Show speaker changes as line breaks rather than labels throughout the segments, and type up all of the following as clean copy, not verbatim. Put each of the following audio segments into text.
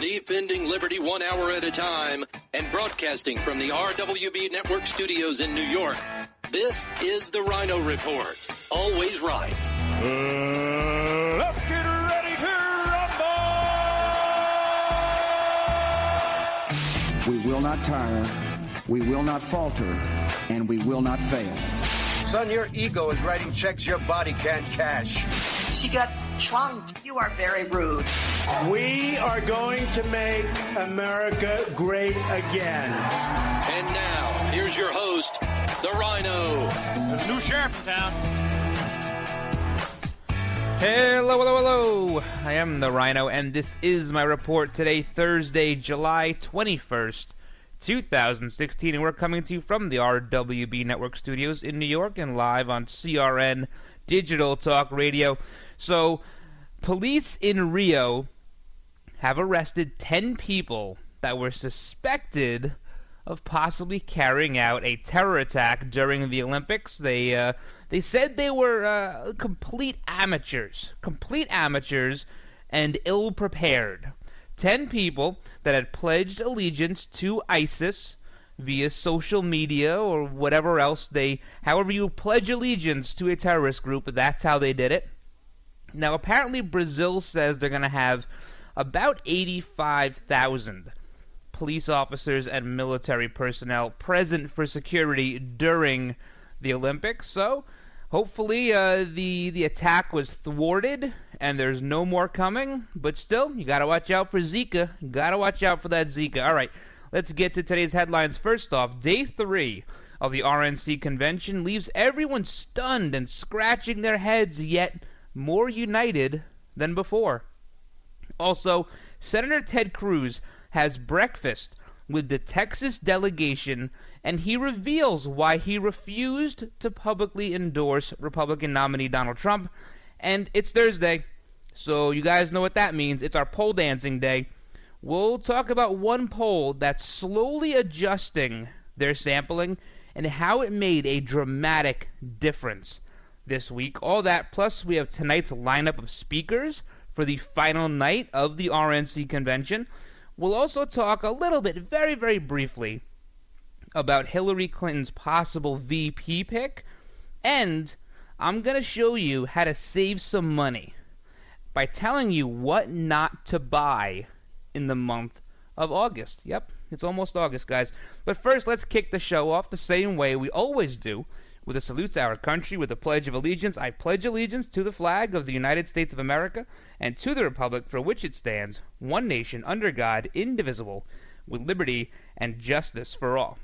Defending liberty 1 hour at a time and broadcasting from the RWB Network studios in New York. This is the Ryno Report. Always right.
Let's get ready to rumble!
We will not tire, we will not falter, and we will not fail.
Son, your ego is writing checks your body can't cash.
She got chunked. You are very rude.
We are going to make America great again.
And now, here's your host, the Ryno.
There's a new sheriff in town.
Hello, hello, hello. I am the Ryno, and this is my report today, Thursday, July 21st, 2016. And we're coming to you from the RWB Network studios in New York and live on CRN Digital Talk Radio. So, police in Rio have arrested 10 people that were suspected of possibly carrying out a terror attack during the Olympics. They said they were complete amateurs and ill-prepared. 10 people that had pledged allegiance to ISIS via social media or whatever else however you pledge allegiance to a terrorist group, that's how they did it. Now, apparently Brazil says they're going to have about 85,000 police officers and military personnel present for security during the Olympics. So, hopefully the attack was thwarted and there's no more coming. But still, you got to watch out for Zika. You got to watch out for that Zika. All right, let's get to today's headlines. First off, Day 3 of the RNC convention leaves everyone stunned and scratching their heads, yet more united than before. Also, Senator Ted Cruz has breakfast with the Texas delegation, and he reveals why he refused to publicly endorse Republican nominee Donald Trump. And it's Thursday, so you guys know what that means. It's our pole dancing day. We'll talk about one poll that's slowly adjusting their sampling and how it made a dramatic difference this week. All that, plus we have tonight's lineup of speakers for the final night of the RNC convention. We'll also talk a little bit, very, very briefly, about Hillary Clinton's possible VP pick, and I'm going to show you how to save some money by telling you what not to buy in the month of August. Yep, it's almost August, guys. But first, let's kick the show off the same way we always do, with a salute to our country with a pledge of allegiance. I pledge allegiance to the flag of the United States of America and to the republic for which it stands, one nation, under God, indivisible, with liberty and justice for all.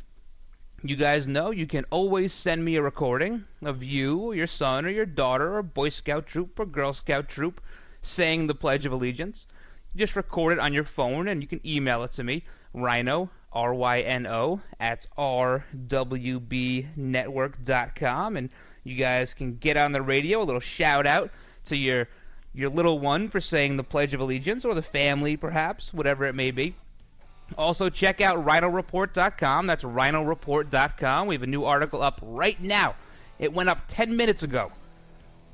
You guys know you can always send me a recording of you or your son or your daughter or Boy Scout troop or Girl Scout troop saying the Pledge of Allegiance. You just record it on your phone and you can email it to me, Ryno, RYNO, at rwbnetwork.com, and you guys can get on the radio, a little shout out to your little one for saying the Pledge of Allegiance, or the family perhaps, whatever it may be. Also, check out RynoReport.com. That's RynoReport.com. We have a new article up right now. It went up 10 minutes ago,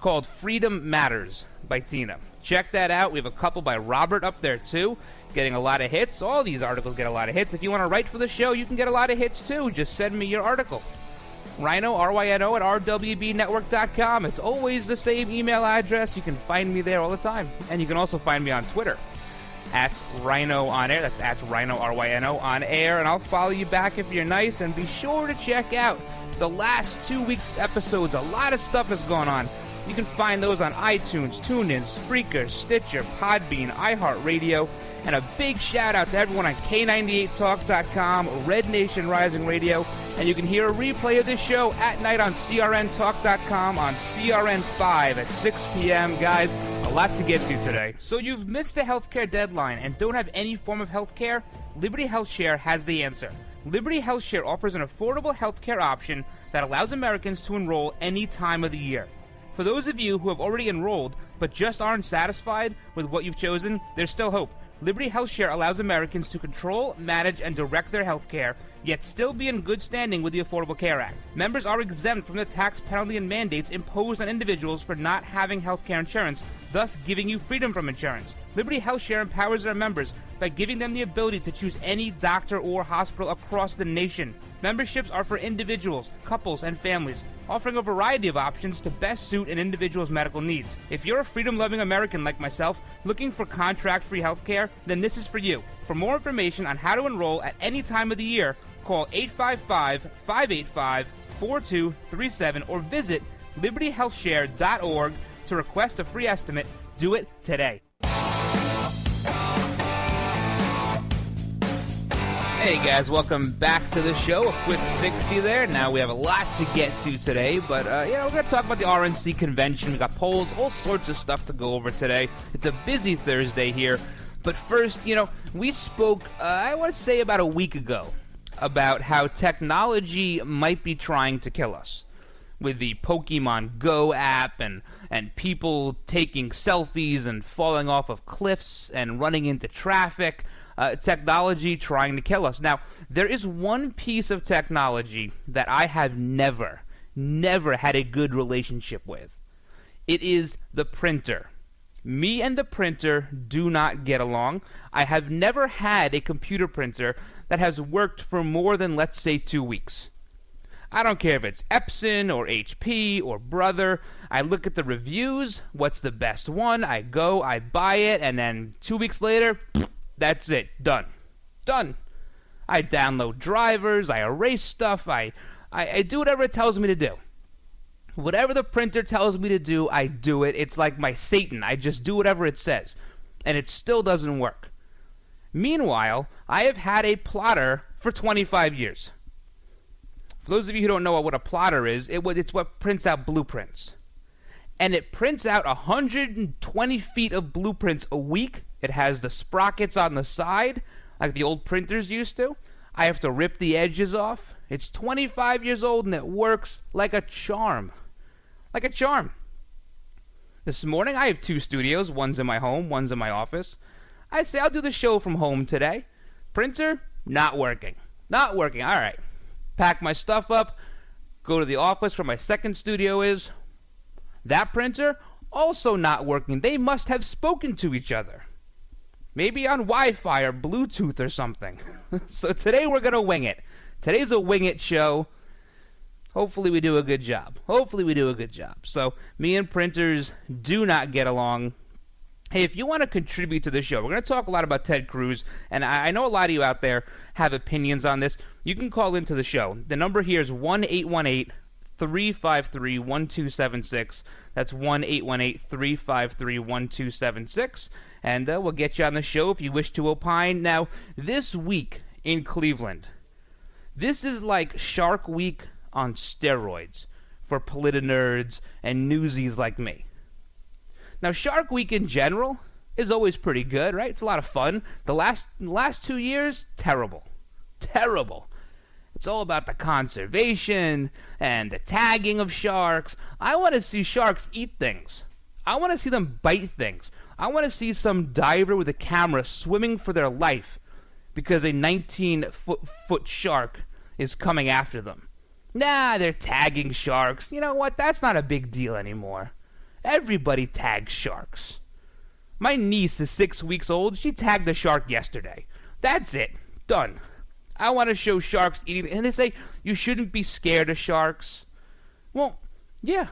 called Freedom Matters by Tina. Check that out. We have a couple by Robert up there too, getting a lot of hits. All these articles get a lot of hits. If you want to write for the show, you can get a lot of hits too. Just send me your article. Ryno, RYNO, at rwbnetwork.com. It's always the same email address. You can find me there all the time. And you can also find me on Twitter, at Ryno on air. That's at Ryno, RYNO on air. And I'll follow you back if you're nice. And be sure to check out the last 2 weeks' episodes. A lot of stuff has gone on. You can find those on iTunes, TuneIn, Spreaker, Stitcher, Podbean, iHeartRadio, and a big shout out to everyone on K98Talk.com, Red Nation Rising Radio, and you can hear a replay of this show at night on CRNTalk.com on CRN5 at 6 p.m. Guys, a lot to get to today. So you've missed the healthcare deadline and don't have any form of healthcare? Liberty HealthShare has the answer. Liberty HealthShare offers an affordable healthcare option that allows Americans to enroll any time of the year. For those of you who have already enrolled but just aren't satisfied with what you've chosen, there's still hope. Liberty HealthShare allows Americans to control, manage, and direct their health care, yet still be in good standing with the Affordable Care Act. Members are exempt from the tax penalty and mandates imposed on individuals for not having health care insurance, thus giving you freedom from insurance. Liberty HealthShare empowers their members by giving them the ability to choose any doctor or hospital across the nation. Memberships are for individuals, couples, and families, offering a variety of options to best suit an individual's medical needs. If you're a freedom-loving American like myself, looking for contract-free healthcare, then this is for you. For more information on how to enroll at any time of the year, call 855-585-4237 or visit libertyhealthshare.org to request a free estimate. Do it today. Hey guys, welcome back to the show. A quick 60 there. Now we have a lot to get to today, but we're going to talk about the RNC convention. We got polls, all sorts of stuff to go over today. It's a busy Thursday here, but first, we spoke, I want to say about a week ago, about how technology might be trying to kill us. With the Pokemon Go app and people taking selfies and falling off of cliffs and running into traffic, technology trying to kill us. Now, there is one piece of technology that I have never had a good relationship with. It is the printer. Me and the printer do not get along. I have never had a computer printer that has worked for more than, let's say, 2 weeks. I don't care if it's Epson or HP or Brother. I look at the reviews, what's the best one, I go, I buy it, and then 2 weeks later, that's it, done. I download drivers, I erase stuff, I do whatever it tells me to do. Whatever the printer tells me to do, I do it. It's like my Satan. I just do whatever it says. And it still doesn't work. Meanwhile, I have had a plotter for 25 years. For those of you who don't know what a plotter is, it's what prints out blueprints. And it prints out 120 feet of blueprints a week. It has the sprockets on the side, like the old printers used to. I have to rip the edges off. It's 25 years old and it works like a charm. Like a charm. This morning I have 2 studios. One's in my home, one's in my office. I say I'll do the show from home today. Printer, not working. All right. Pack my stuff up, go to the office where my second studio is. That printer, also not working. They must have spoken to each other. Maybe on Wi-Fi or Bluetooth or something. So today we're going to wing it. Today's a wing it show. Hopefully we do a good job. So me and printers do not get along. Hey, if you want to contribute to the show, we're going to talk a lot about Ted Cruz, and I know a lot of you out there have opinions on this. You can call into the show. The number here is 1-818-353-1276. That's 1-818-353-1276, and we'll get you on the show if you wish to opine. Now, this week in Cleveland, this is like Shark Week on steroids for politi-nerds and newsies like me. Now, Shark Week in general is always pretty good, right? It's a lot of fun. The last 2 years, terrible. It's all about the conservation and the tagging of sharks. I want to see sharks eat things. I want to see them bite things. I want to see some diver with a camera swimming for their life because a 19-foot shark is coming after them. Nah, they're tagging sharks. You know what? That's not a big deal anymore. Everybody tags sharks. My niece is 6 weeks old. She tagged a shark yesterday. That's it. Done. I want to show sharks eating. And they say, you shouldn't be scared of sharks. Well, yeah,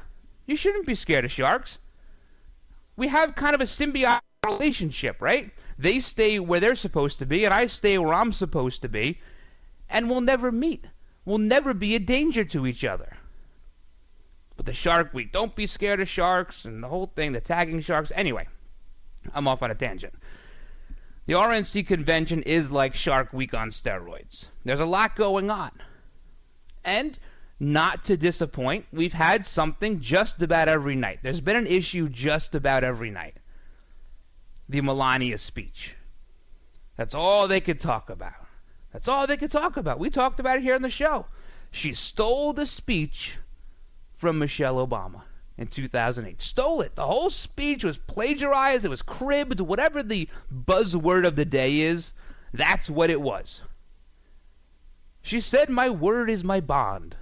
you shouldn't be scared of sharks. We have kind of a symbiotic relationship, right? They stay where they're supposed to be, and I stay where I'm supposed to be. And we'll never meet. We'll never be a danger to each other. But the Shark Week, don't be scared of sharks, and the whole thing, the tagging sharks. Anyway, I'm off on a tangent. The RNC convention is like Shark Week on steroids. There's a lot going on. And, not to disappoint, we've had something just about every night. There's been an issue just about every night. The Melania speech. That's all they could talk about. We talked about it here on the show. She stole the speech from Michelle Obama in 2008. Stole it. The whole speech was plagiarized. It was cribbed. Whatever the buzzword of the day is, that's what it was. She said, my word is my bond.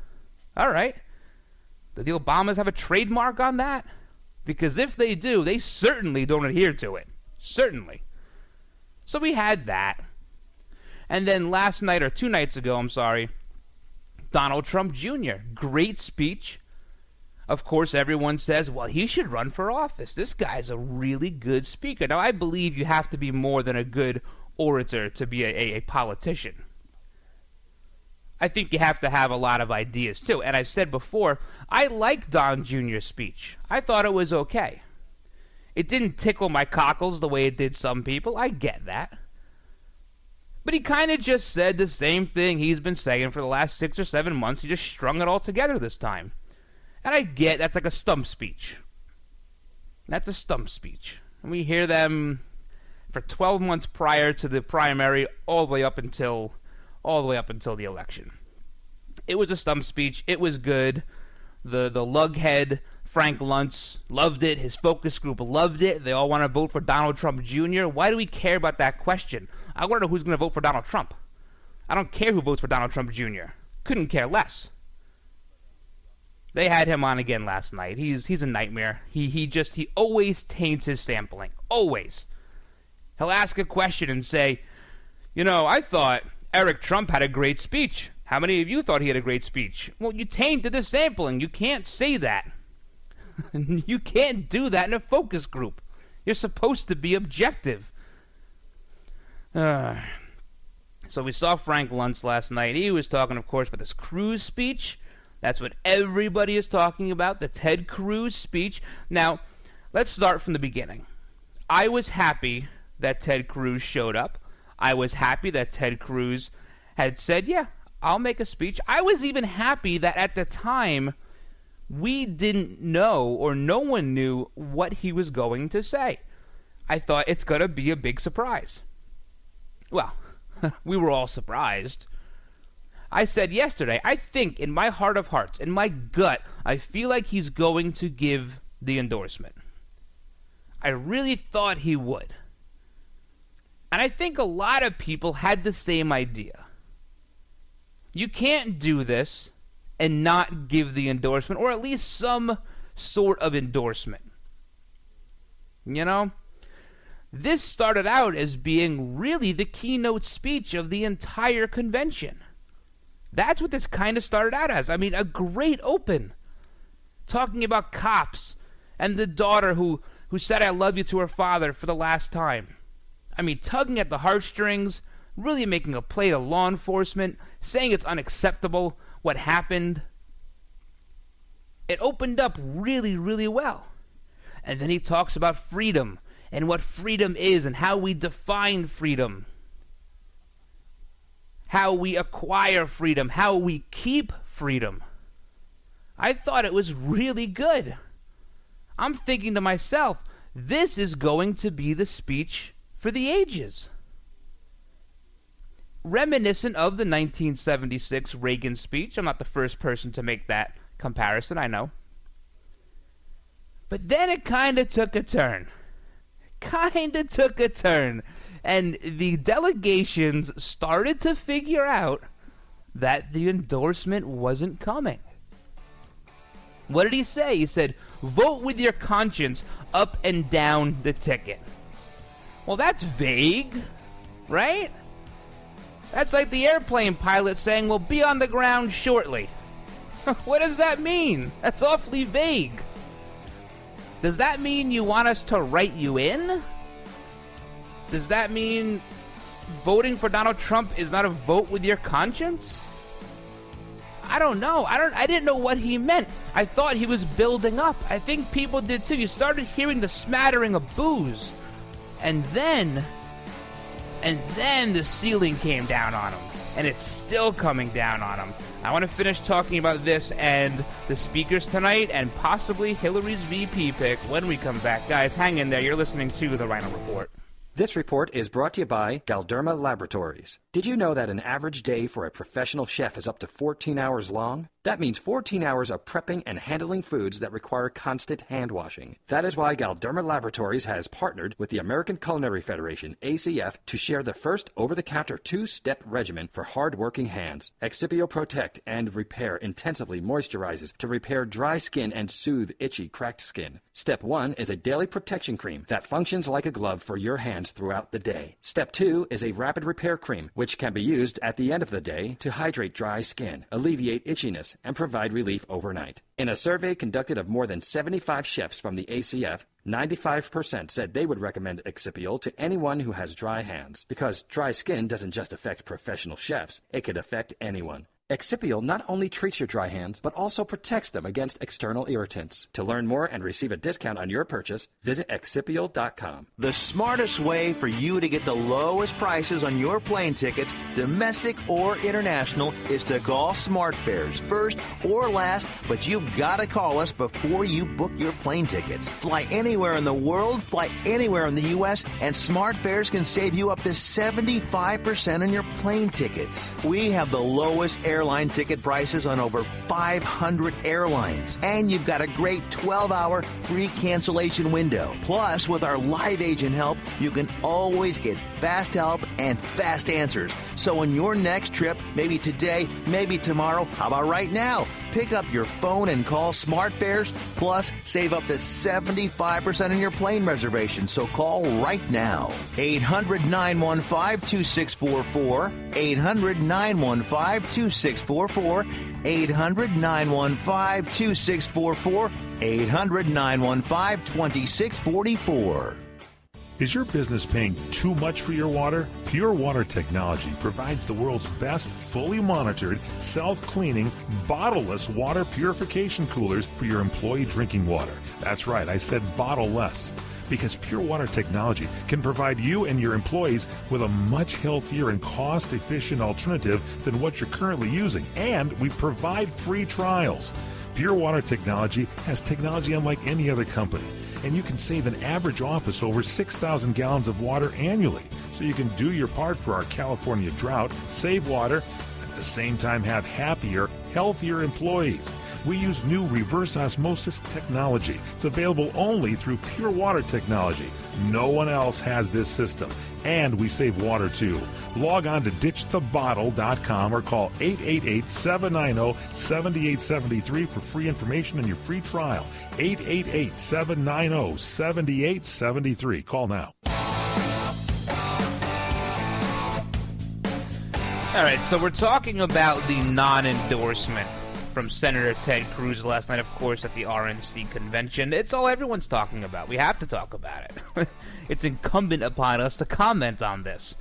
All right. Did the Obamas have a trademark on that? Because if they do, they certainly don't adhere to it. Certainly. So we had that. And then last night, or 2 nights ago, Donald Trump Jr. Great speech. Of course, everyone says, well, he should run for office. This guy's a really good speaker. Now, I believe you have to be more than a good orator to be a politician. I think you have to have a lot of ideas, too. And I've said before, I like Don Jr.'s speech. I thought it was okay. It didn't tickle my cockles the way it did some people. I get that. But he kind of just said the same thing he's been saying for the last 6 or 7 months. He just strung it all together this time. And I get that's like a stump speech. That's a stump speech. And we hear them for 12 months prior to the primary all the way up until the election. It was a stump speech. It was good. The lughead Frank Luntz loved it. His focus group loved it. They all want to vote for Donald Trump Jr. Why do we care about that question? I want to know who's going to vote for Donald Trump. I don't care who votes for Donald Trump Jr. Couldn't care less. They had him on again last night. He's a nightmare. He always taints his sampling. Always. He'll ask a question and say, I thought Eric Trump had a great speech. How many of you thought he had a great speech? Well, you tainted the sampling. You can't say that. You can't do that in a focus group. You're supposed to be objective. So we saw Frank Luntz last night. He was talking, of course, about this Cruz speech. That's what everybody is talking about, the Ted Cruz speech. Now, let's start from the beginning. I was happy that Ted Cruz showed up. I was happy that Ted Cruz had said, yeah, I'll make a speech. I was even happy that at the time we didn't know, or no one knew, what he was going to say. I thought it's going to be a big surprise. Well, we were all surprised. I said yesterday, I think in my heart of hearts, in my gut, I feel like he's going to give the endorsement. I really thought he would. And I think a lot of people had the same idea. You can't do this and not give the endorsement, or at least some sort of endorsement. This started out as being really the keynote speech of the entire convention. That's what this kind of started out as. I mean, a great open. Talking about cops and the daughter who said I love you to her father for the last time. I mean, tugging at the heartstrings, really making a play to law enforcement, saying it's unacceptable what happened. It opened up really, really well. And then he talks about freedom and what freedom is and how we define freedom. How we acquire freedom, how we keep freedom. I thought it was really good. I'm thinking to myself, this is going to be the speech for the ages. Reminiscent of the 1976 Reagan speech. I'm not the first person to make that comparison, I know. But then it kind of took a turn. And the delegations started to figure out that the endorsement wasn't coming. What did he say? He said, vote with your conscience up and down the ticket. Well, that's vague, right? That's like the airplane pilot saying, we'll be on the ground shortly. What does that mean? That's awfully vague. Does that mean you want us to write you in? Does that mean voting for Donald Trump is not a vote with your conscience? I don't know. I didn't know what he meant. I thought he was building up. I think people did too. You started hearing the smattering of boos. And then the ceiling came down on him. And it's still coming down on him. I want to finish talking about this and the speakers tonight and possibly Hillary's VP pick when we come back. Guys, hang in there. You're listening to the Ryno Report.
This report is brought to you by Galderma Laboratories. Did you know that an average day for a professional chef is up to 14 hours long? That means 14 hours of prepping and handling foods that require constant hand washing. That is why Galderma Laboratories has partnered with the American Culinary Federation, ACF, to share the first over-the-counter 2-step regimen for hard-working hands. Excipio Protect and Repair intensively moisturizes to repair dry skin and soothe itchy, cracked skin. Step 1 is a daily protection cream that functions like a glove for your hands throughout the day. Step 2 is a rapid repair cream, which can be used at the end of the day to hydrate dry skin, alleviate itchiness, and provide relief overnight. In a survey conducted of more than 75 chefs from the ACF, 95% said they would recommend Excipiol to anyone who has dry hands, because dry skin doesn't just affect professional chefs, it could affect anyone. Excipiol not only treats your dry hands, but also protects them against external irritants. To learn more and receive a discount on your purchase, visit Excipiol.com.
The smartest way for you to get the lowest prices on your plane tickets, domestic or international, is to call SmartFares first or last, but you've got to call us before you book your plane tickets. Fly anywhere in the world, fly anywhere in the U.S., and SmartFares can save you up to 75% on your plane tickets. We have the lowest airline ticket prices on over 500 airlines. And you've got a great 12-hour free cancellation window. Plus, with our live agent help, you can always get fast help and fast answers. So on your next trip, maybe today, maybe tomorrow, how about right now? Pick up your phone and call SmartFares, plus save up to 75% on your plane reservation. So call right now. 800-915-2644. 800-915-2644. 800-915-2644. 800-915-2644.
Is your business paying too much for your water? Pure Water Technology provides the world's best fully monitored, self-cleaning, bottleless water purification coolers for your employee drinking water. That's right, I said bottle-less. Because Pure Water Technology can provide you and your employees with a much healthier and cost-efficient alternative than what you're currently using. And we provide free trials. Pure Water Technology has technology unlike any other company. And you can save an average office over 6,000 gallons of water annually. So you can do your part for our California drought, save water, at the same time have happier, healthier employees. We use new reverse osmosis technology. It's available only through Pure Water Technology. No one else has this system. And we save water too. Log on to ditchthebottle.com or call 888-790-7873 for free information and your free trial. 888-790-7873. Call now.
All right, so we're talking about the non-endorsement from Senator Ted Cruz last night, of course, at the RNC convention. It's all everyone's talking about. We have to talk about it. It's incumbent upon us to comment on this.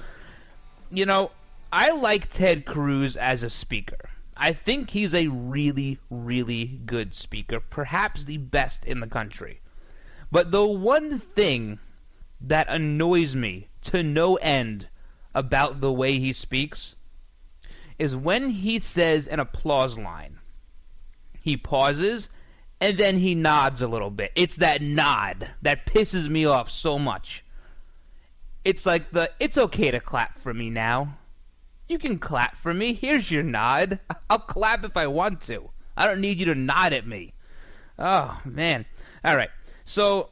You know, I like Ted Cruz as a speaker. I think he's a really, really good speaker, perhaps the best in the country. But the one thing that annoys me to no end about the way he speaks is when he says an applause line. He pauses, and then he nods a little bit. It's that nod that pisses me off so much. It's like it's okay to clap for me now. You can clap for me. Here's your nod. I'll clap if I want to. I don't need you to nod at me. Oh, man. All right. So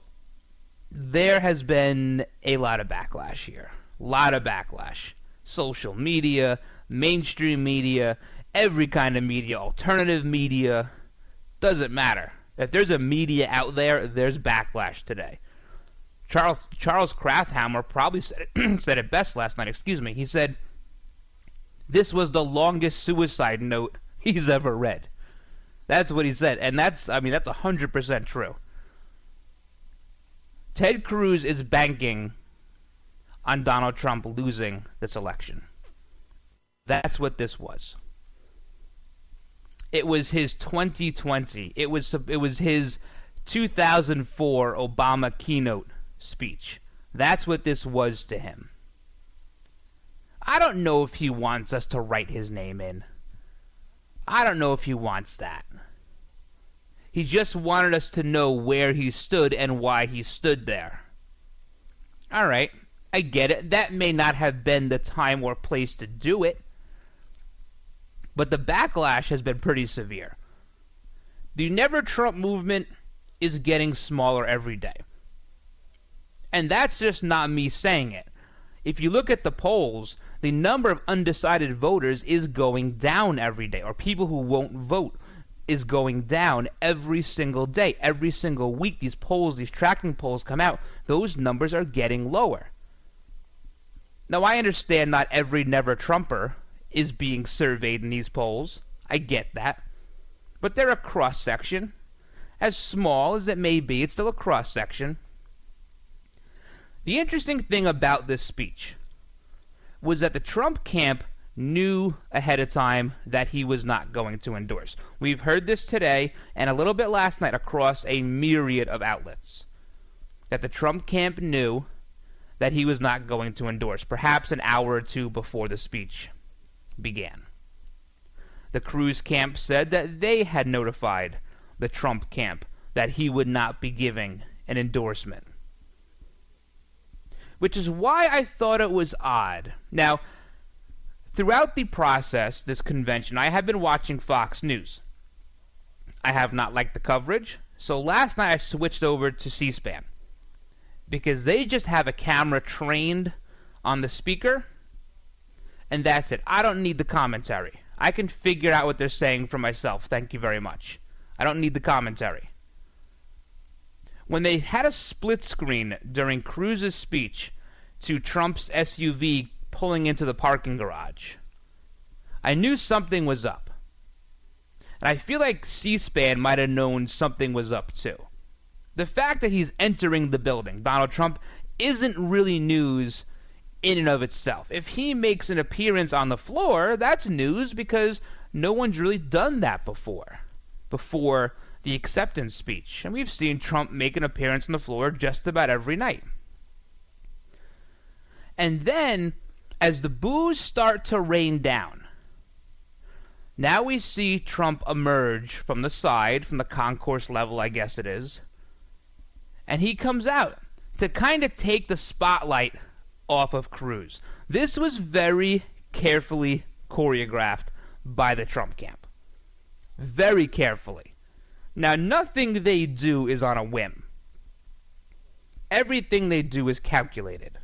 there has been a lot of backlash here. A lot of backlash. Social media, mainstream media, every kind of media, alternative media. Doesn't matter. If there's a media out there, there's backlash today. Charles Krafthammer probably said it best last night. He said, this was the longest suicide note he's ever read. That's what he said. And that's 100% true. Ted Cruz is banking on Donald Trump losing this election. That's what this was. It was his 2020. It was his 2004 Obama keynote speech. That's what this was to him. I don't know if he wants us to write his name in. I don't know if he wants that. He just wanted us to know where he stood and why he stood there. All right, I get it. That may not have been the time or place to do it. But the backlash has been pretty severe. The Never Trump movement is getting smaller every day. And that's just not me saying it. If you look at the polls, the number of undecided voters is going down every day, or people who won't vote is going down every single day. Every single week, these polls, these tracking polls come out, those numbers are getting lower. Now, I understand not every Never Trumper is being surveyed in these polls. I get that. But they're a cross-section. As small as it may be, it's still a cross-section. The interesting thing about this speech was that the Trump camp knew ahead of time that he was not going to endorse. We've heard this today and a little bit last night across a myriad of outlets, that the Trump camp knew that he was not going to endorse, perhaps an hour or two before the speech began. The Cruz camp said that they had notified the Trump camp that he would not be giving an endorsement. Which is why I thought it was odd. Now, throughout the process, this convention, I have been watching Fox News. I have not liked the coverage, so last night I switched over to C-SPAN, because they just have a camera trained on the speaker, and that's it. I don't need the commentary. I can figure out what they're saying for myself. Thank you very much. I don't need the commentary. When they had a split screen during Cruz's speech to Trump's SUV pulling into the parking garage, I knew something was up. And I feel like C-SPAN might have known something was up too. The fact that he's entering the building, Donald Trump, isn't really news in and of itself. If he makes an appearance on the floor, that's news because no one's really done that before the acceptance speech. And we've seen Trump make an appearance on the floor just about every night. And then, as the boos start to rain down, now we see Trump emerge from the side, from the concourse level, I guess it is, and he comes out to kind of take the spotlight off of Cruz. This was very carefully choreographed by the Trump camp. Very carefully. Now, nothing they do is on a whim. Everything they do is calculated.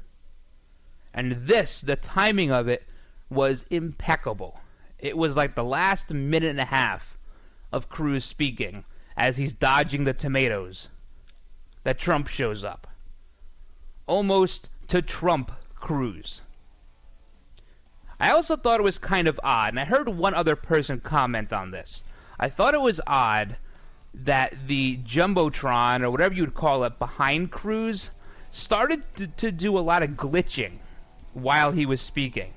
And this, the timing of it, was impeccable. It was like the last minute and a half of Cruz speaking as he's dodging the tomatoes that Trump shows up. Almost to Trump Cruz. I also thought it was kind of odd, and I heard one other person comment on this. I thought it was odd that the Jumbotron, or whatever you would call it, behind Cruz started to do a lot of glitching while he was speaking.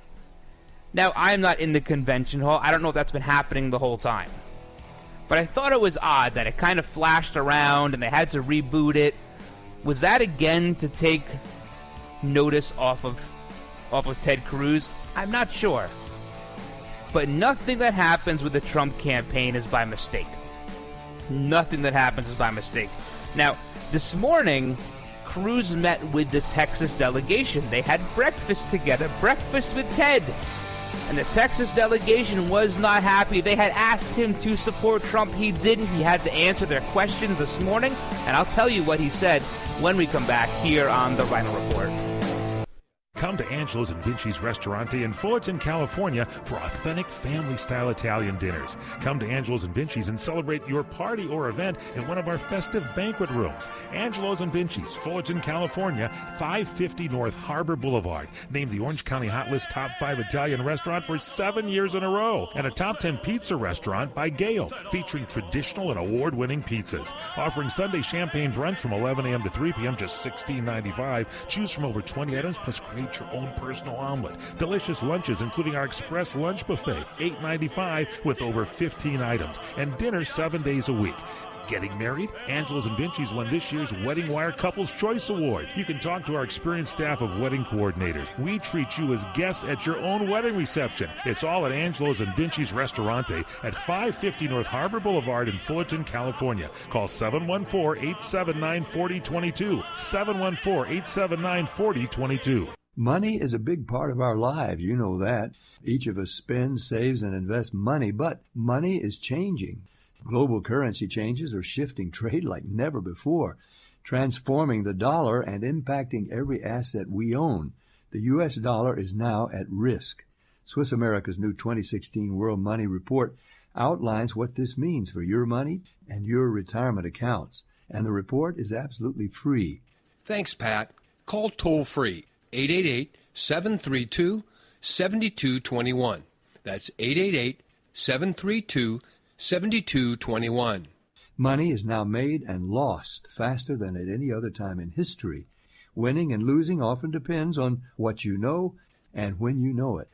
Now, I'm not in the convention hall. I don't know if that's been happening the whole time. But I thought it was odd that it kind of flashed around and they had to reboot it. Was that again to take notice off of Ted Cruz? I'm not sure. But nothing that happens with the Trump campaign is by mistake. Nothing that happens is by mistake. Now, this morning, Cruz met with the Texas delegation. They had breakfast together, breakfast with Ted. And the Texas delegation was not happy. They had asked him to support Trump. He didn't. He had to answer their questions this morning. And I'll tell you what he said when we come back here on the Ryno Report.
Come to Angelo's and Vinci's Restaurante in Fullerton, California for authentic family-style Italian dinners. Come to Angelo's and Vinci's and celebrate your party or event in one of our festive banquet rooms. Angelo's and Vinci's, Fullerton, California, 550 North Harbor Boulevard. Named the Orange County Hot List Top 5 Italian restaurant for 7 years in a row. And a Top 10 pizza restaurant by Gale, featuring traditional and award-winning pizzas. Offering Sunday champagne brunch from 11 a.m. to 3 p.m., just $16.95. Choose from over 20 items, plus create your own personal omelet. Delicious lunches, including our express lunch buffet, $8.95 with over 15 items. And dinner 7 days a week. Getting married? Angelo's and Vinci's won this year's Wedding Wire Couples Choice Award. You can talk to our experienced staff of wedding coordinators. We treat you as guests at your own wedding reception. It's all at Angelo's and Vinci's Restaurante at 550 North Harbor Boulevard in Fullerton, California. Call 714-879-4022. 714-879-4022.
Money is a big part of our lives, you know that. Each of us spends, saves, and invests money, but money is changing. Global currency changes are shifting trade like never before, transforming the dollar and impacting every asset we own. The U.S. dollar is now at risk. Swiss America's new 2016 World Money Report outlines what this means for your money and your retirement accounts, and the report is absolutely free.
Thanks, Pat. Call toll-free 888-732-7221. That's 888-732-7221.
Money is now made and lost faster than at any other time in history. Winning and losing often depends on what you know and when you know it.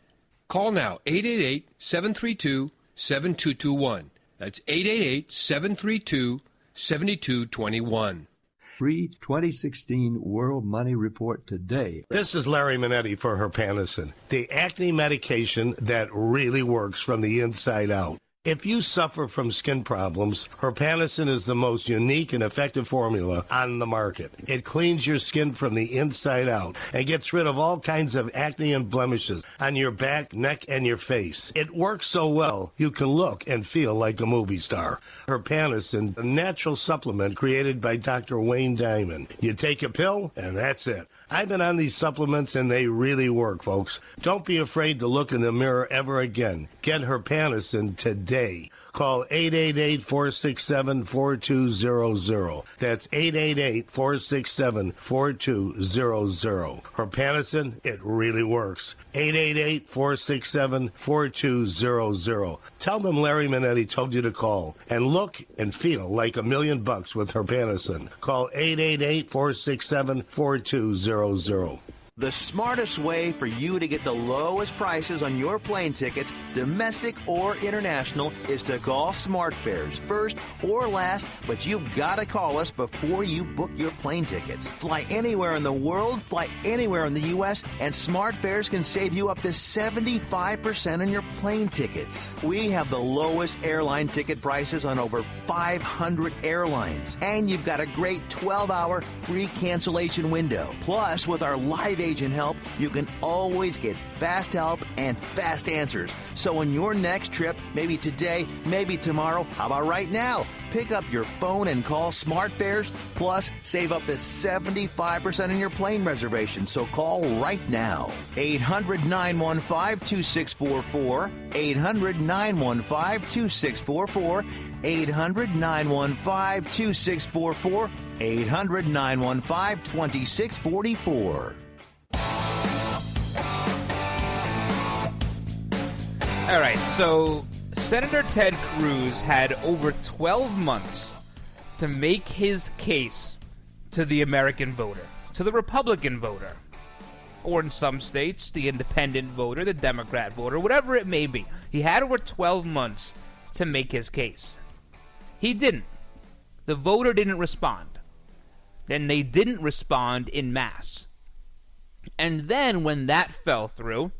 Call now, 888-732-7221. That's 888-732-7221.
Free 2016 World Money Report today.
This is Larry Minetti for Herpanacin, the acne medication that really works from the inside out. If you suffer from skin problems, Herpanacin is the most unique and effective formula on the market. It cleans your skin from the inside out and gets rid of all kinds of acne and blemishes on your back, neck, and your face. It works so well, you can look and feel like a movie star. Herpanacin, a natural supplement created by Dr. Wayne Diamond. You take a pill, and that's it. I've been on these supplements, and they really work, folks. Don't be afraid to look in the mirror ever again. Get Herpanacin today. Call 888-467-4200. That's 888-467-4200. Herpanacin, it really works. 888-467-4200. Tell them Larry Minetti told you to call and look and feel like $1 million with Herpanacin. Call 888-467-4200.
The smartest way for you to get the lowest prices on your plane tickets, domestic or international, is to call SmartFares first or last, but you've got to call us before you book your plane tickets. Fly anywhere in the world, fly anywhere in the U.S., and SmartFares can save you up to 75% on your plane tickets. We have the lowest airline ticket prices on over 500 airlines, and you've got a great 12-hour free cancellation window. Plus, with our live agent help, you can always get fast help and fast answers. So on your next trip, maybe today, maybe tomorrow, how about right now? Pick up your phone and call SmartFares, plus save up to 75% on your plane reservation. So call right now. 800-915-2644. 800-915-2644. 800-915-2644. 800-915-2644.
All right, so Senator Ted Cruz had over 12 months to make his case to the American voter, to the Republican voter, or in some states, the independent voter, the Democrat voter, whatever it may be. He had over 12 months to make his case. He didn't. The voter didn't respond. Then they didn't respond en masse. And then when that fell through,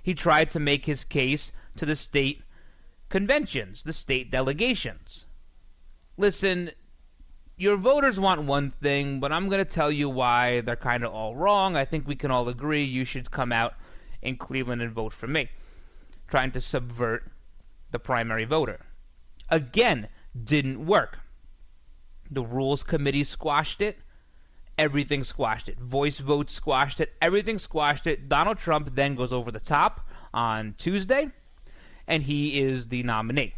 he tried to make his case to the state conventions, the state delegations. Listen, your voters want one thing, but I'm going to tell you why they're kind of all wrong. I think we can all agree you should come out in Cleveland and vote for me. Trying to subvert the primary voter. Again, didn't work. The Rules Committee squashed it. Everything squashed it. Voice votes squashed it. Everything squashed it. Donald Trump then goes over the top on Tuesday, and he is the nominee.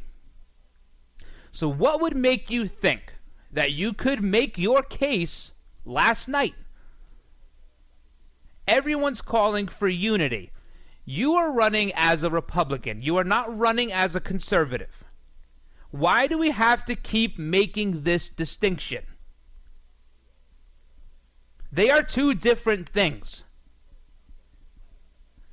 So what would make you think that you could make your case last night? Everyone's calling for unity. You are running as a Republican. You are not running as a conservative. Why do we have to keep making this distinction? They are two different things.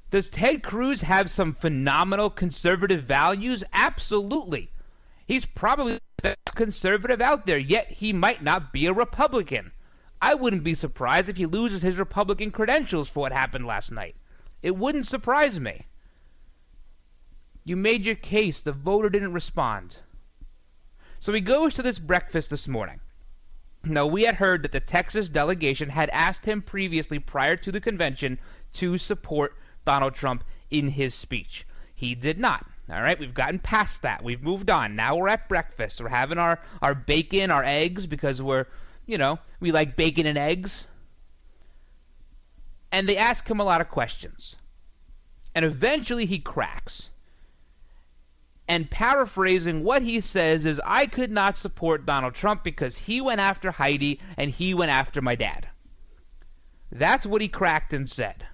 Does Ted Cruz have some phenomenal conservative values? Absolutely. He's probably the best conservative out there, yet he might not be a Republican. I wouldn't be surprised if he loses his Republican credentials for what happened last night. It wouldn't surprise me. You made your case. The voter didn't respond. So he goes to this breakfast this morning. Now, we had heard that the Texas delegation had asked him previously, prior to the convention, to support Donald Trump in his speech. He did not. All right, we've gotten past that. We've moved on. Now we're at breakfast. We're having our bacon, our eggs, because we like bacon and eggs. And they ask him a lot of questions. And eventually he cracks. And paraphrasing, what he says is, I could not support Donald Trump because he went after Heidi and he went after my dad. That's what he cracked and said.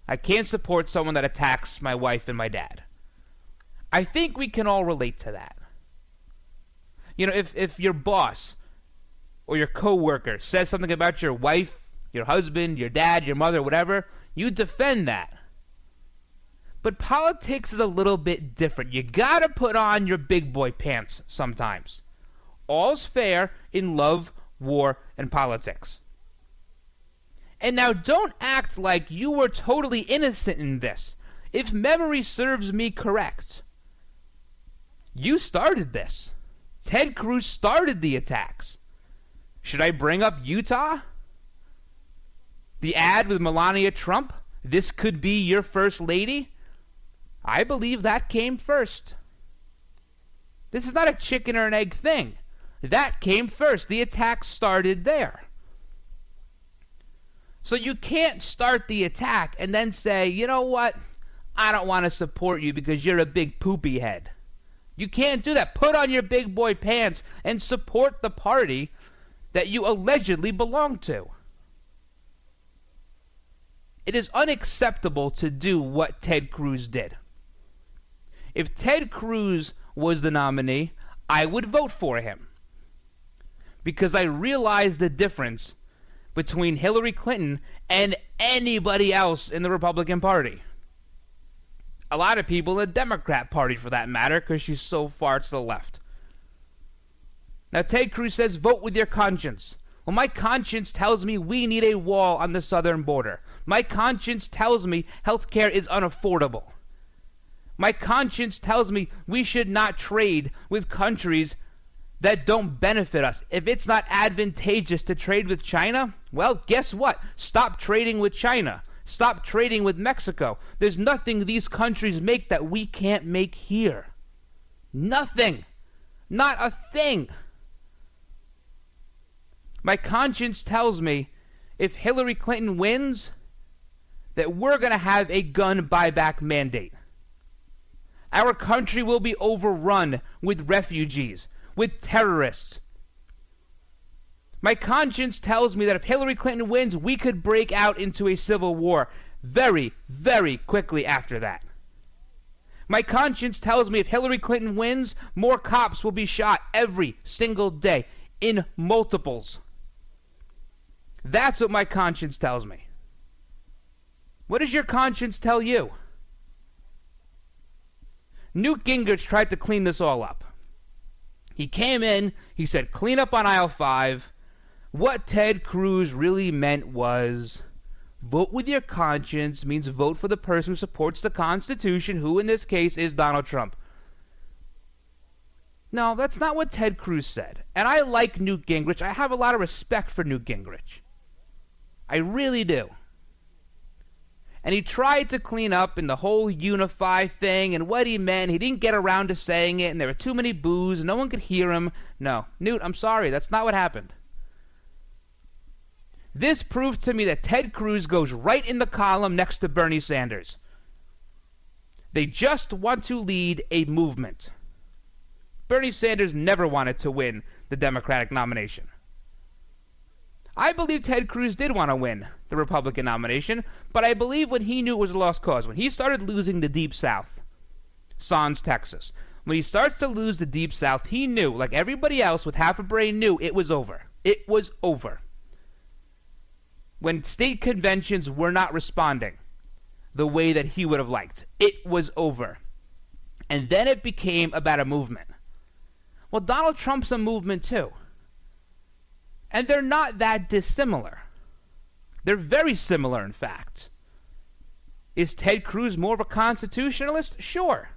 I can't support someone that attacks my wife and my dad. I think we can all relate to that. You know, if your boss or your coworker says something about your wife, your husband, your dad, your mother, whatever, you defend that. But politics is a little bit different. You gotta put on your big boy pants sometimes. All's fair in love, war, and politics. And now don't act like you were totally innocent in this. If memory serves me correct, you started this. Ted Cruz started the attacks. Should I bring up Utah? The ad with Melania Trump? This could be your first lady? I believe that came first. This is not a chicken or an egg thing. That came first. The attack started there. So you can't start the attack and then say, you know what? I don't want to support you because you're a big poopy head. You can't do that. Put on your big boy pants and support the party that you allegedly belong to. It is unacceptable to do what Ted Cruz did. If Ted Cruz was the nominee, I would vote for him. Because I realize the difference between Hillary Clinton and anybody else in the Republican Party. A lot of people in the Democrat Party, for that matter, because she's so far to the left. Now, Ted Cruz says, vote with your conscience. Well, my conscience tells me we need a wall on the southern border. My conscience tells me health care is unaffordable. My conscience tells me we should not trade with countries that don't benefit us. If it's not advantageous to trade with China, well, guess what? Stop trading with China. Stop trading with Mexico. There's nothing these countries make that we can't make here. Nothing. Not a thing. My conscience tells me if Hillary Clinton wins, that we're going to have a gun buyback mandate. Our country will be overrun with refugees, with terrorists. My conscience tells me that if Hillary Clinton wins, we could break out into a civil war very, very quickly after that. My conscience tells me if Hillary Clinton wins, more cops will be shot every single day in multiples. That's what my conscience tells me. What does your conscience tell you? Newt Gingrich tried to clean this all up. He came in, he said, clean up on aisle 5. What Ted Cruz really meant was, vote with your conscience means vote for the person who supports the Constitution, who in this case is Donald Trump. No, that's not what Ted Cruz said. And I like Newt Gingrich. I have a lot of respect for Newt Gingrich. I really do. And he tried to clean up in the whole unify thing and what he meant. He didn't get around to saying it, and there were too many boos, and no one could hear him. No, Newt, I'm sorry. That's not what happened. This proved to me that Ted Cruz goes right in the column next to Bernie Sanders. They just want to lead a movement. Bernie Sanders never wanted to win the Democratic nomination. I believe Ted Cruz did want to win the Republican nomination, but I believe when he knew it was a lost cause, when he started losing the Deep South, sans Texas, when he starts to lose the Deep South, he knew, like everybody else with half a brain knew, it was over. It was over. When state conventions were not responding the way that he would have liked, it was over. And then it became about a movement. Well, Donald Trump's a movement too. And they're not that dissimilar. They're very similar, in fact. Is Ted Cruz more of a constitutionalist? Sure.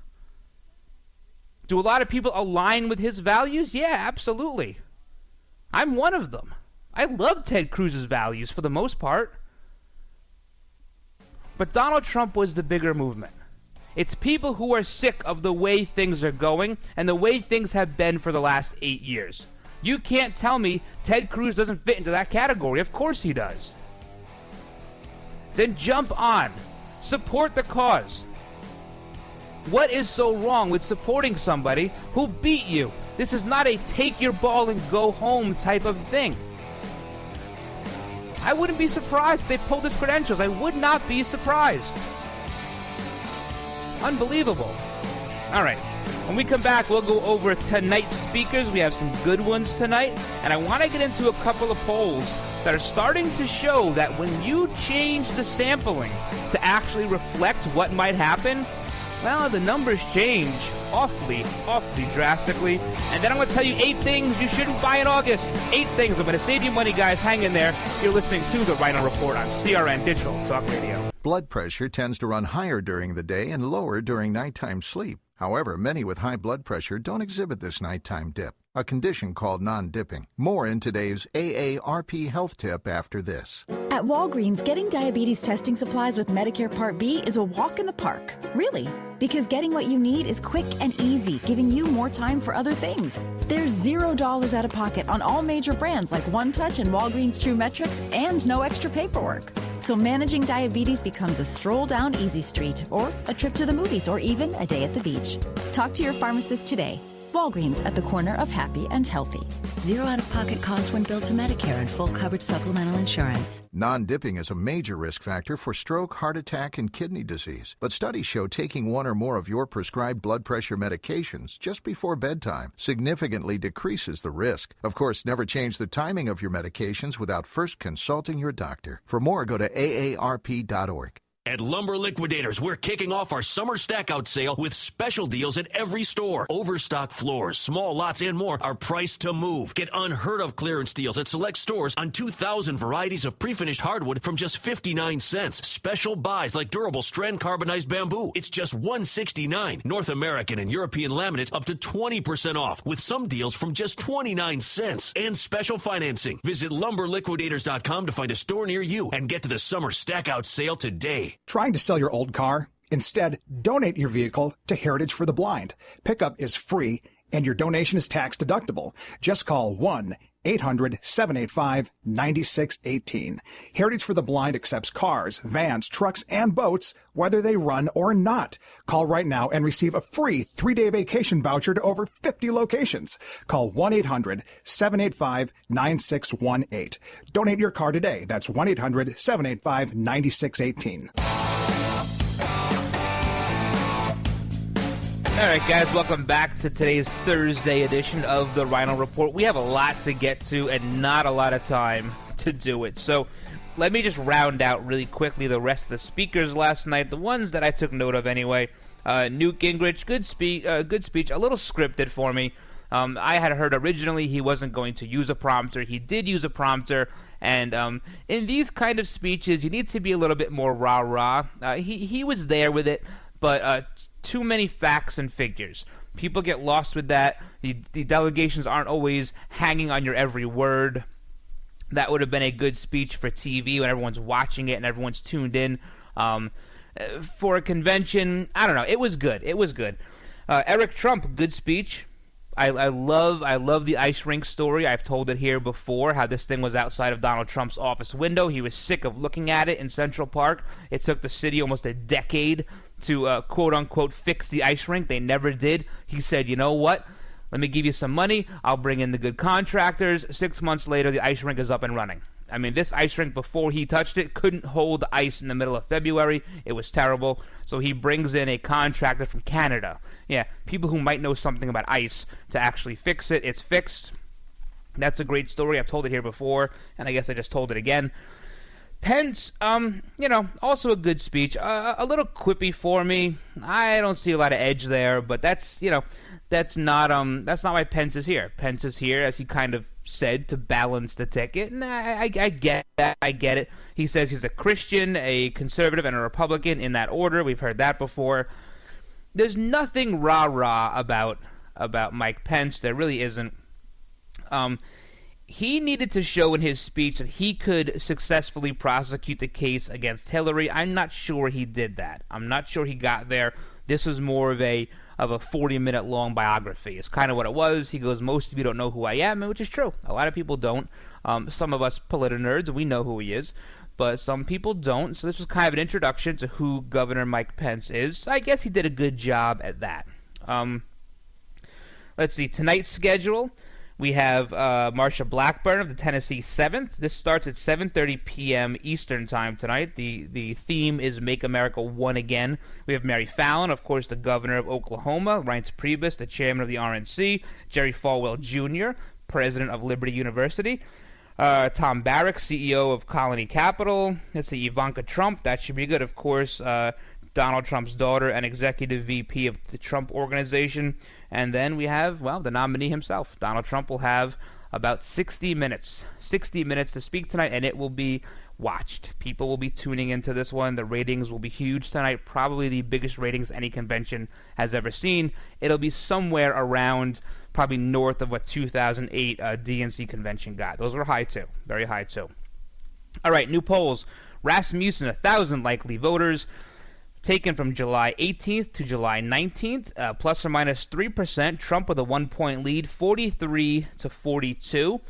Do a lot of people align with his values? Yeah, absolutely. I'm one of them. I love Ted Cruz's values for the most part. But Donald Trump was the bigger movement. It's people who are sick of the way things are going and the way things have been for the last 8 years. You can't tell me Ted Cruz doesn't fit into that category. Of course he does. Then jump on. Support the cause. What is so wrong with supporting somebody who beat you? This is not a take your ball and go home type of thing. I wouldn't be surprised if they pulled his credentials. I would not be surprised. Unbelievable. All right. When we come back, we'll go over tonight's speakers. We have some good ones tonight. And I want to get into a couple of polls that are starting to show that when you change the sampling to actually reflect what might happen, well, the numbers change awfully drastically. And then I'm going to tell you 8 things you shouldn't buy in August. 8 things. I'm going to save you money, guys. Hang in there. You're listening to the Ryno Report on CRN Digital Talk Radio.
Blood pressure tends to run higher during the day and lower during nighttime sleep. However, many with high blood pressure don't exhibit this nighttime dip, a condition called non-dipping. More in today's AARP health tip after this.
At Walgreens, getting diabetes testing supplies with Medicare Part B is a walk in the park. Really? Because getting what you need is quick and easy, giving you more time for other things. There's $0 out of pocket on all major brands like One Touch and Walgreens True Metrics, and no extra paperwork. So managing diabetes becomes a stroll down Easy Street, or a trip to the movies, or even a day at the beach. Talk to your pharmacist today. Walgreens, at the corner of happy and healthy.
Zero out-of-pocket cost when billed to Medicare and full coverage supplemental insurance.
Non-dipping is a major risk factor for stroke, heart attack, and kidney disease. But studies show taking one or more of your prescribed blood pressure medications just before bedtime significantly decreases the risk. Of course, never change the timing of your medications without first consulting your doctor. For more, go to aarp.org.
At Lumber Liquidators, we're kicking off our summer stack-out sale with special deals at every store. Overstock floors, small lots, and more are priced to move. Get unheard-of clearance deals at select stores on 2,000 varieties of pre-finished hardwood from just 59 cents. Special buys like durable strand carbonized bamboo. It's just $169. North American and European laminate up to 20% off, with some deals from just 29 cents. And special financing. Visit LumberLiquidators.com to find a store near you and get to the summer stack-out sale today.
Trying to sell your old car? Instead, donate your vehicle to Heritage for the Blind. Pickup is free, and your donation is tax deductible. Just call 1-800-785-9618. Heritage for the Blind accepts cars, vans, trucks, and boats, whether they run or not. Call right now and receive a free 3-day vacation voucher to over 50 locations. Call 1-800-785-9618. Donate your car today. That's 1-800-785-9618.
All right, guys, welcome back to today's Thursday edition of the Ryno Report. We have a lot to get to and not a lot of time to do it. So let me just round out really quickly the rest of the speakers last night, the ones that I took note of anyway. Newt Gingrich, good speech, a little scripted for me. I had heard originally he wasn't going to use a prompter. He did use a prompter. And in these kind of speeches, you need to be a little bit more rah-rah. He was there with it, but too many facts and figures. People get lost with that. The delegations aren't always hanging on your every word. That would have been a good speech for TV when everyone's watching it and everyone's tuned in. For a convention, I don't know. It was good. Eric Trump, good speech. I love the ice rink story. I've told it here before, how this thing was outside of Donald Trump's office window. He was sick of looking at it in Central Park. It took the city almost a decade to quote-unquote fix the ice rink. They never did. He said, you know what? Let me give you some money. I'll bring in the good contractors. 6 months later, the ice rink is up and running. I mean, this ice rink, before he touched it, couldn't hold ice in the middle of February. It was terrible. So he brings in a contractor from Canada. Yeah, people who might know something about ice to actually fix it. It's fixed. That's a great story. I've told it here before, and I guess I just told it again. Pence, also a good speech. A little quippy for me. I don't see a lot of edge there, but that's not why Pence is here. Pence is here, as he kind of said, to balance the ticket, and I get that. I get it. He says he's a Christian, a conservative, and a Republican in that order. We've heard that before. There's nothing rah-rah about Mike Pence. There really isn't. he needed to show in his speech that he could successfully prosecute the case against Hillary. I'm not sure he did that. I'm not sure he got there. This was more of a 40-minute long biography. It's kind of what it was. He goes, most of you don't know who I am, which is true. A lot of people don't. Some of us nerds, we know who he is, but some people don't. So this was kind of an introduction to who Governor Mike Pence is. I guess he did a good job at that. Let's see, tonight's schedule. We have Marsha Blackburn of the Tennessee 7th. This starts at 7:30 p.m. Eastern Time tonight. The theme is Make America One Again. We have Mary Fallon, of course, the governor of Oklahoma, Reince Priebus, the chairman of the RNC, Jerry Falwell Jr., president of Liberty University, Tom Barrack, CEO of Colony Capital. Let's see, Ivanka Trump. That should be good, of course. Donald Trump's daughter and executive VP of the Trump Organization. And then we have, well, the nominee himself. Donald Trump will have about 60 minutes to speak tonight, and it will be watched. People will be tuning into this one. The ratings will be huge tonight, probably the biggest ratings any convention has ever seen. It'll be somewhere around probably north of what 2008 DNC convention got. Those were high too, very high too. All right, new polls. Rasmussen, 1,000 likely voters. Taken from July 18th to July 19th, plus or minus 3%. Trump with a 1-point lead, 43 to 42.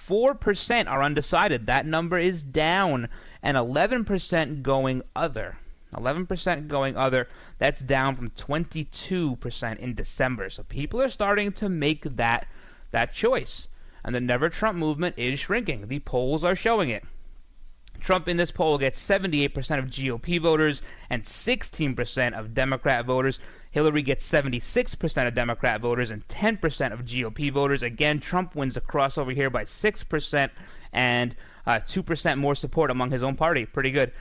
4% are undecided. That number is down. And 11% going other. 11% going other. That's down from 22% in December. So people are starting to make that choice. And the Never Trump movement is shrinking. The polls are showing it. Trump in this poll gets 78% of GOP voters and 16% of Democrat voters. Hillary gets 76% of Democrat voters and 10% of GOP voters. Again, Trump wins the crossover here by 6% and 2% more support among his own party. Pretty good.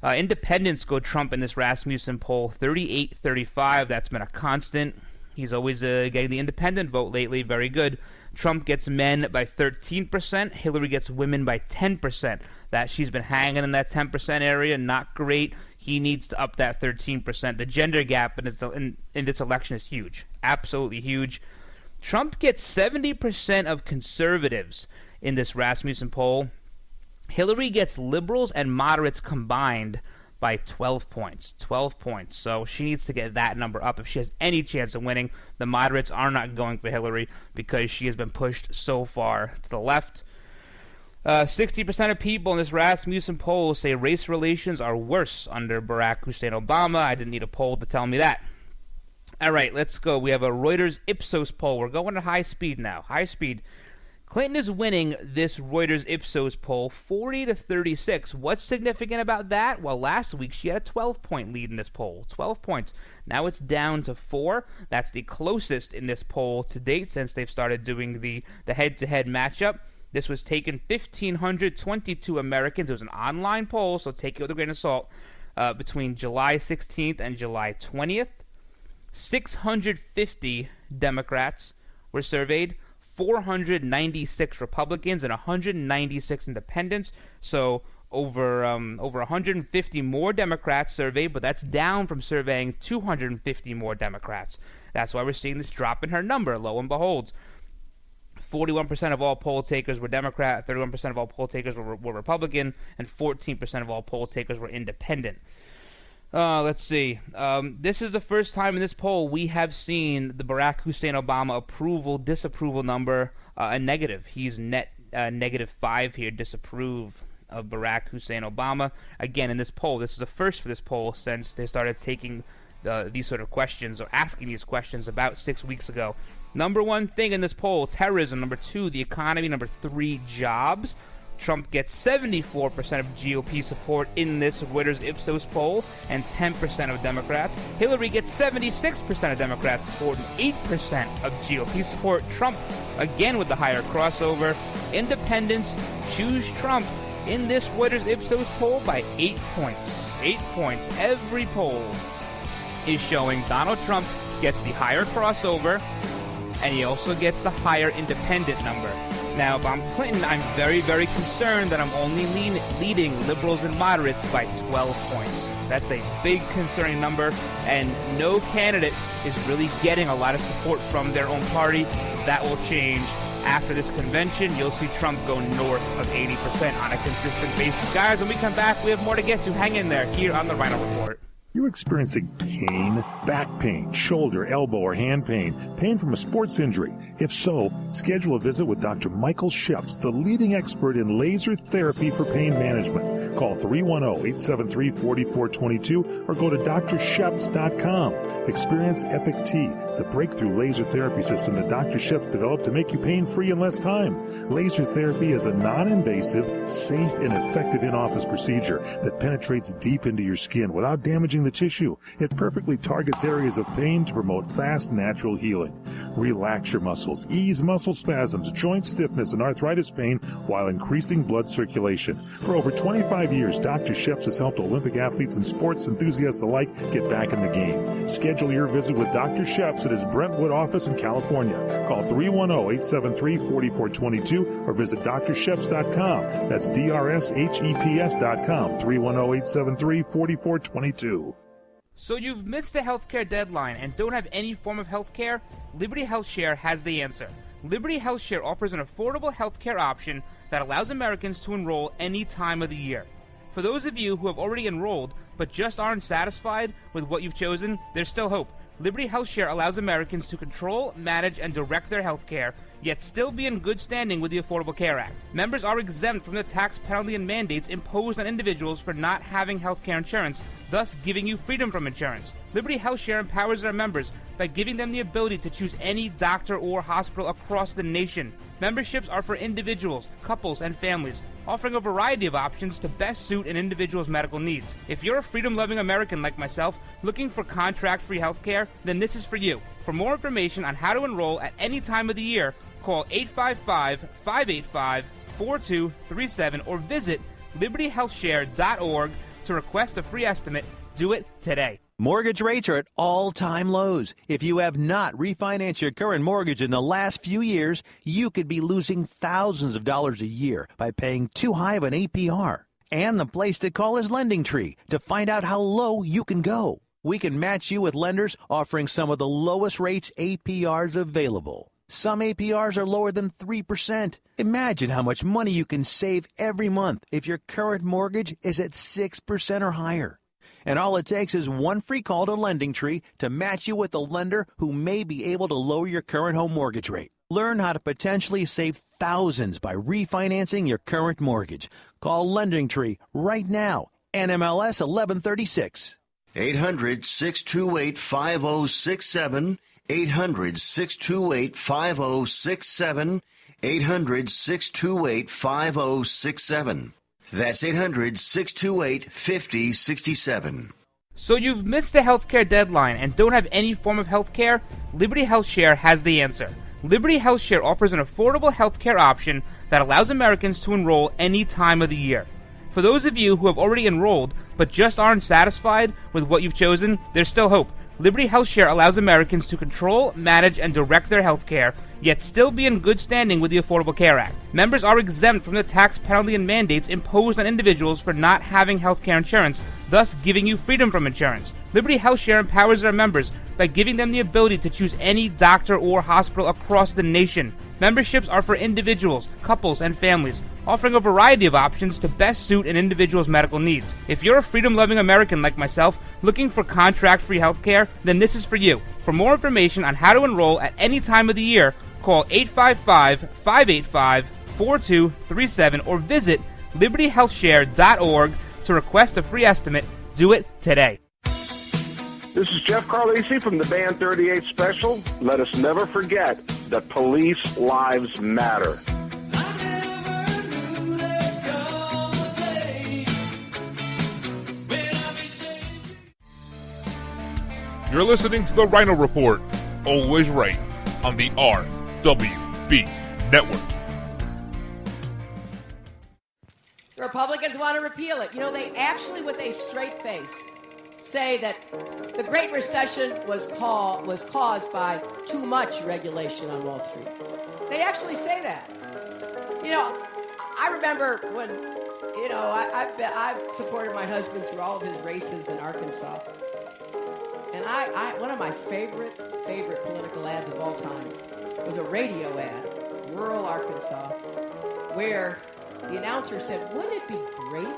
Independents go Trump in this Rasmussen poll, 38-35. That's been a constant. He's always getting the independent vote lately. Very good. Trump gets men by 13%. Hillary gets women by 10%. That she's been hanging in that 10% area, not great. He needs to up that 13%. The gender gap in this election is huge, absolutely huge. Trump gets 70% of conservatives in this Rasmussen poll. Hillary gets liberals and moderates combined by 12 points. 12 points. So she needs to get that number up if she has any chance of winning. The moderates are not going for Hillary because she has been pushed so far to the left. 60% of people in this Rasmussen poll say race relations are worse under Barack Hussein Obama. I didn't need a poll to tell me that. All right, let's go. We have a Reuters Ipsos poll. We're going to high speed now. High speed. Clinton is winning this Reuters Ipsos poll 40-36. What's significant about that? Well, last week she had a 12-point lead in this poll. 12 points. Now it's down to 4. That's the closest in this poll to date since they've started doing the head-to-head matchup. This was taken 1,522 Americans. It was an online poll, so take it with a grain of salt. Between July 16th and July 20th, 650 Democrats were surveyed, 496 Republicans, and 196 Independents. So over 150 more Democrats surveyed, but that's down from surveying 250 more Democrats. That's why we're seeing this drop in her number. Lo and behold. 41% of all poll takers were Democrat, 31% of all poll takers were Republican, and 14% of all poll takers were Independent. Let's see. This is the first time in this poll we have seen the Barack Hussein Obama disapproval number a negative. He's net -5 here, disapprove of Barack Hussein Obama. Again, in this poll, this is the first for this poll since they started taking these sort of questions or asking these questions about 6 weeks ago. Number 1 thing in this poll, terrorism. Number 2, the economy. Number 3, jobs. Trump gets 74% of GOP support in this Reuters Ipsos poll and 10% of Democrats. Hillary gets 76% of Democrats support and 8% of GOP support. Trump, again with the higher crossover. Independents choose Trump in this Reuters Ipsos poll by 8 points. 8 points. Every poll is showing Donald Trump gets the higher crossover, and he also gets the higher independent number. Now, if I'm Clinton, I'm very, very concerned that I'm only leading liberals and moderates by 12 points. That's a big concerning number, and no candidate is really getting a lot of support from their own party. That will change After this convention, you'll see Trump go north of 80% on a consistent basis. Guys, when we come back, we have more to get to. Hang in there here on the Ryno Report.
You're experiencing pain, back pain, shoulder, elbow, or hand pain from a sports injury. If so, schedule a visit with Dr. Michael Sheps, the leading expert in laser therapy for pain management. Call 310-873-4422 or go to drsheps.com. Experience Epic T, the breakthrough laser therapy system that Dr. Sheps developed to make you pain-free in less time. Laser therapy is a non-invasive, safe, and effective in-office procedure that penetrates deep into your skin without damaging the tissue. It perfectly targets areas of pain to promote fast, natural healing. Relax your muscles, ease muscle spasms, joint stiffness, and arthritis pain while increasing blood circulation. For over 25 years, Dr. Sheps has helped Olympic athletes and sports enthusiasts alike get back in the game. Schedule your visit with Dr. Sheps at his Brentwood office in California. Call 310-873-4422 or visit drsheps.com. That's DRSHEPS.com, 310-873-4422.
So you've missed the healthcare deadline and don't have any form of healthcare? Liberty HealthShare has the answer. Liberty HealthShare offers an affordable healthcare option that allows Americans to enroll any time of the year. For those of you who have already enrolled but just aren't satisfied with what you've chosen, there's still hope. Liberty HealthShare allows Americans to control, manage, and direct their health care, yet still be in good standing with the Affordable Care Act. Members are exempt from the tax penalty and mandates imposed on individuals for not having health care insurance, thus giving you freedom from insurance. Liberty HealthShare empowers their members by giving them the ability to choose any doctor or hospital across the nation. Memberships are for individuals, couples, and families, offering a variety of options to best suit an individual's medical needs. If you're a freedom-loving American like myself, looking for contract-free health care, then this is for you. For more information on how to enroll at any time of the year, call 855-585-4237 or visit libertyhealthshare.org to request a free estimate. Do it today.
Mortgage rates are at all-time lows. If you have not refinanced your current mortgage in the last few years, you could be losing thousands of dollars a year by paying too high of an APR. And the place to call is LendingTree to find out how low you can go. We can match you with lenders offering some of the lowest rates APRs available. Some APRs are lower than 3%. Imagine how much money you can save every month if your current mortgage is at 6% or higher. And all it takes is one free call to LendingTree to match you with a lender who may be able to lower your current home mortgage rate. Learn how to potentially save thousands by refinancing your current mortgage. Call LendingTree right now. NMLS 1136.
800-628-5067. 800-628-5067. 800-628-5067. That's 800-628-5067.
So you've missed the healthcare deadline and don't have any form of healthcare? Liberty HealthShare has the answer. Liberty HealthShare offers an affordable healthcare option that allows Americans to enroll any time of the year. For those of you who have already enrolled but just aren't satisfied with what you've chosen, there's still hope. Liberty HealthShare allows Americans to control, manage, and direct their health care, yet still be in good standing with the Affordable Care Act. Members are exempt from the tax penalty and mandates imposed on individuals for not having health care insurance, thus giving you freedom from insurance. Liberty HealthShare empowers their members by giving them the ability to choose any doctor or hospital across the nation. Memberships are for individuals, couples, and families, offering a variety of options to best suit an individual's medical needs. If you're a freedom-loving American like myself, looking for contract-free health care, then this is for you. For more information on how to enroll at any time of the year, call 855-585-4237 or visit libertyhealthshare.org to request a free estimate. Do it today.
This is Jeff Carlisi from the Band 38 Special. Let us never forget that police lives matter.
You're listening to the Ryno Report, always right, on the RWB Network.
The Republicans want to repeal it. You know, they actually, with a straight face, say that the Great Recession was caused by too much regulation on Wall Street. They actually say that. You know, I remember when, you know, I've supported my husband through all of his races in Arkansas. And I one of my favorite political ads of all time was a radio ad rural Arkansas, where the announcer said, wouldn't it be great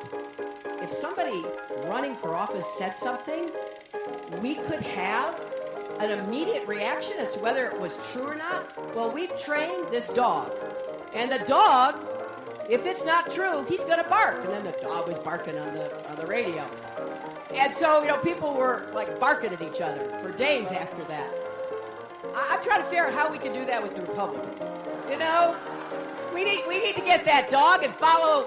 if somebody running for office said something, we could have an immediate reaction as to whether it was true or not? Well, we've trained this dog, and the dog, if it's not true, he's going to bark. And then the dog was barking on the radio. And so, people were like barking at each other for days after that. I'm trying to figure out how we can do that with the Republicans. We need to get that dog and follow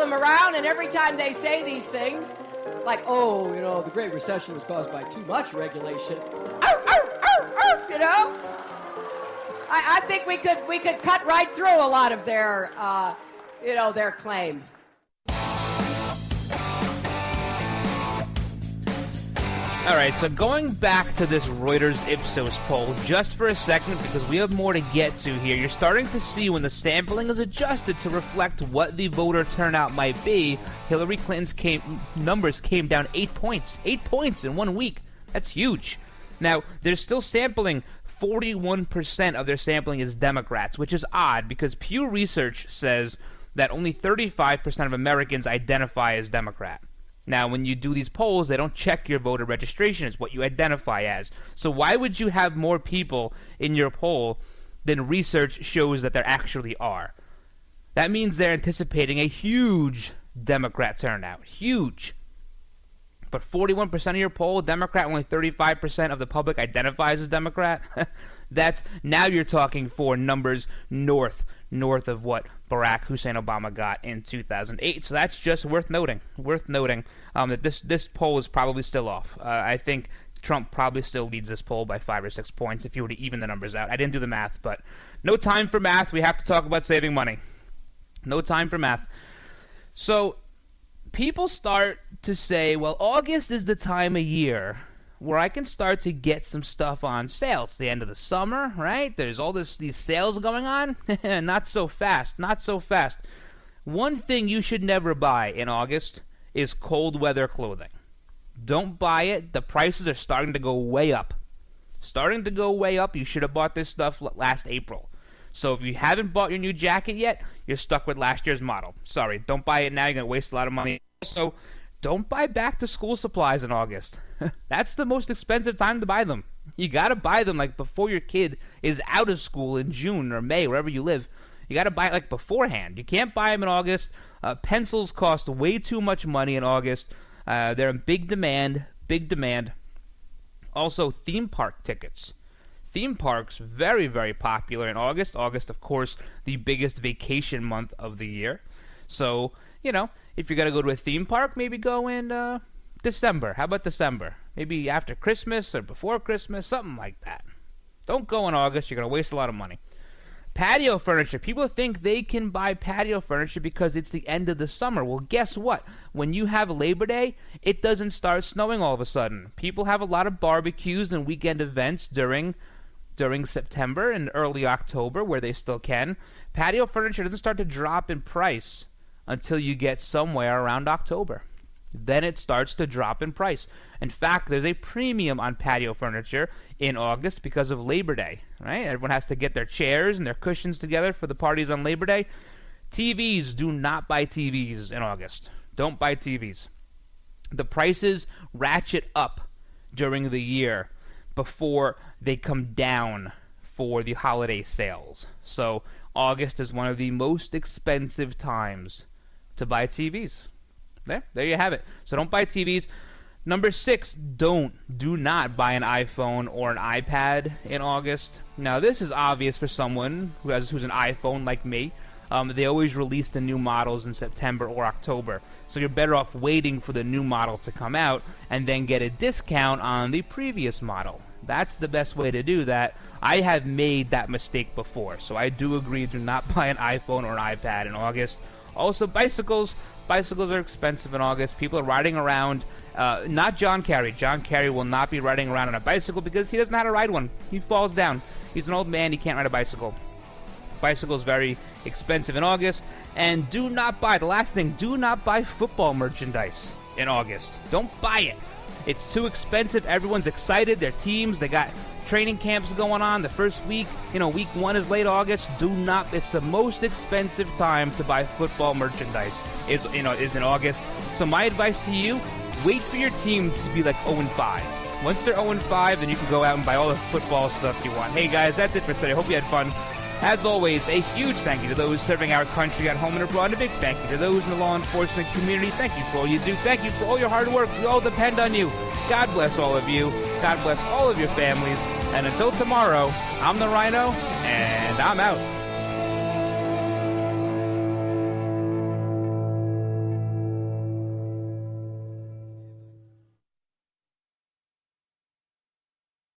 them around, and every time they say these things, like, the Great Recession was caused by too much regulation. I think we could cut right through a lot of their their claims.
All right, so going back to this Reuters Ipsos poll just for a second, because we have more to get to here. You're starting to see when the sampling is adjusted to reflect what the voter turnout might be. Hillary Clinton's numbers came down 8 points. 8 points in 1 week. That's huge. Now, they're still sampling. 41% of their sampling is Democrats, which is odd because Pew Research says that only 35% of Americans identify as Democrat. Now, when you do these polls, they don't check your voter registration. It's what you identify as. So why would you have more people in your poll than research shows that there actually are? That means they're anticipating a huge Democrat turnout. Huge. But 41% of your poll, Democrat, only 35% of the public identifies as Democrat. Now you're talking for numbers north of what Barack Hussein Obama got in 2008. So that's just worth noting. That this poll is probably still off. I think Trump probably still leads this poll by 5 or 6 points if you were to even the numbers out. I didn't do the math, but no time for math. We have to talk about saving money. No time for math. So people start to say, well, August is the time of year where I can start to get some stuff on sale. It's the end of the summer, right? There's all these sales going on. Not so fast. One thing you should never buy in August is cold weather clothing. Don't buy it. The prices are starting to go way up. You should have bought this stuff last April. So if you haven't bought your new jacket yet, you're stuck with last year's model. Sorry, don't buy it now. You're going to waste a lot of money. Also, don't buy back-to-school supplies in August. That's the most expensive time to buy them. You got to buy them like before your kid is out of school in June or May, wherever you live. You got to buy it like beforehand. You can't buy them in August. Pencils cost way too much money in August. They're in big demand. Also, theme park tickets. Theme parks, very, very popular in August. August, of course, the biggest vacation month of the year. So, if you're going to go to a theme park, maybe go in December. How about December? Maybe after Christmas or before Christmas, something like that. Don't go in August. You're going to waste a lot of money. Patio furniture. People think they can buy patio furniture because it's the end of the summer. Well, guess what? When you have Labor Day, it doesn't start snowing all of a sudden. People have a lot of barbecues and weekend events during September and early October where they still can. Patio furniture doesn't start to drop in price until you get somewhere around October. Then it starts to drop in price. In fact, there's a premium on patio furniture in August because of Labor Day, right? Everyone has to get their chairs and their cushions together for the parties on Labor Day. TVs, do not buy TVs in August. Don't buy TVs. The prices ratchet up during the year before they come down for the holiday sales. So August is one of the most expensive times to buy TVs. There you have it. So don't buy TVs. Number 6, do not buy an iPhone or an iPad in August. Now this is obvious for someone who's an iPhone like me. They always release the new models in September or October. So you're better off waiting for the new model to come out and then get a discount on the previous model. That's the best way to do that. I have made that mistake before. So I do agree, do not buy an iPhone or an iPad in August. Also, bicycles. Bicycles are expensive in August. People are riding around. Not John Kerry. John Kerry will not be riding around on a bicycle because he doesn't know how to ride one. He falls down. He's an old man. He can't ride a bicycle. Bicycles very expensive in August. And do not buy, the last thing, do not buy football merchandise in August. Don't buy it. It's too expensive. Everyone's excited. Their teams, they got training camps going on. The first week, week 1 is late August. It's the most expensive time to buy football merchandise is in August. So my advice to you, wait for your team to be like 0-5. Once they're 0-5, then you can go out and buy all the football stuff you want. Hey guys, that's it for today. Hope you had fun. As always, a huge thank you to those serving our country at home and abroad. And a big thank you to those in the law enforcement community. Thank you for all you do. Thank you for all your hard work. We all depend on you. God bless all of you. God bless all of your families. And until tomorrow, I'm the Ryno, and I'm out.